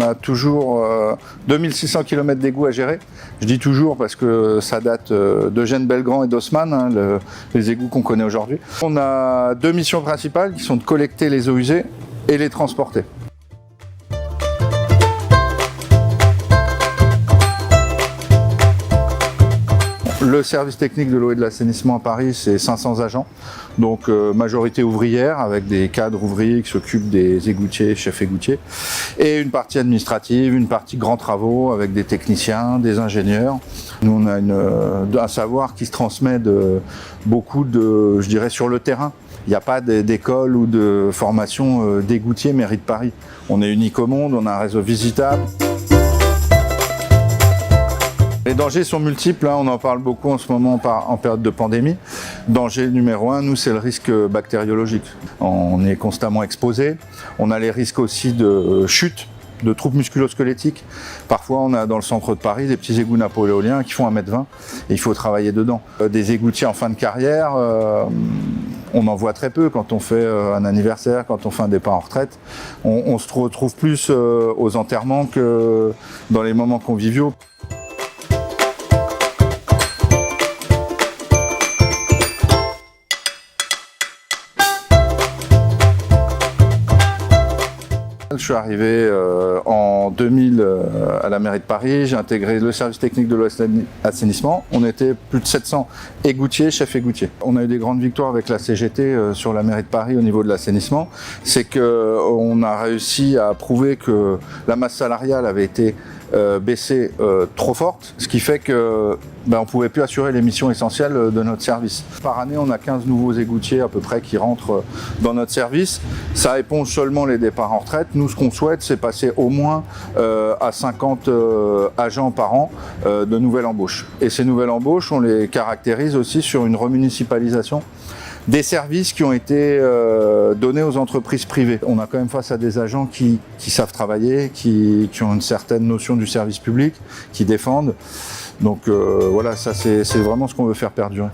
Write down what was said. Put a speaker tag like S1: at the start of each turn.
S1: a toujours 2600 km d'égouts à gérer. Je dis toujours parce que ça date d'Eugène Belgrand et d'Haussmann, hein, les égouts qu'on connaît aujourd'hui. On a deux missions principales qui sont de collecter les eaux usées et les transporter. Le service technique de l'eau et de l'assainissement à Paris, c'est 500 agents, donc majorité ouvrière avec des cadres ouvriers qui s'occupent des égoutiers, chefs égoutiers, et une partie administrative, une partie grands travaux avec des techniciens, des ingénieurs. Nous, on a un savoir qui se transmet beaucoup je dirais, sur le terrain. Il n'y a pas d'école ou de formation d'égoutier mairie de Paris. On est unique au monde, on a un réseau visitable. Les dangers sont multiples, hein, on en parle beaucoup en ce moment en période de pandémie. Danger numéro 1, nous, c'est le risque bactériologique. On est constamment exposé. On a les risques aussi de chute, de troubles musculo-squelettiques. Parfois, on a dans le centre de Paris des petits égouts napoléoniens qui font 1,20 m et il faut travailler dedans. Des égoutiers en fin de carrière, on en voit très peu quand on fait un anniversaire, quand on fait un départ en retraite. On se retrouve plus aux enterrements que dans les moments conviviaux. Je suis arrivé en 2000 à la mairie de Paris, j'ai intégré le service technique de l'eau et de l'assainissement. On était plus de 700 égoutiers, chefs égoutiers. On a eu des grandes victoires avec la CGT sur la mairie de Paris au niveau de l'assainissement. C'est qu'on a réussi à prouver que la masse salariale avait été baissée trop forte, ce qui fait que on ne pouvait plus assurer les missions essentielles de notre service. Par année, on a 15 nouveaux égoutiers à peu près qui rentrent dans notre service. Ça éponge seulement les départs en retraite. Nous, ce qu'on souhaite, c'est passer au moins à 50 agents par an de nouvelles embauches. Et ces nouvelles embauches, on les caractérise aussi sur une remunicipalisation des services qui ont été donnés aux entreprises privées. On a quand même face à des agents qui savent travailler, qui ont une certaine notion du service public, qui défendent. Donc voilà, ça c'est vraiment ce qu'on veut faire perdurer.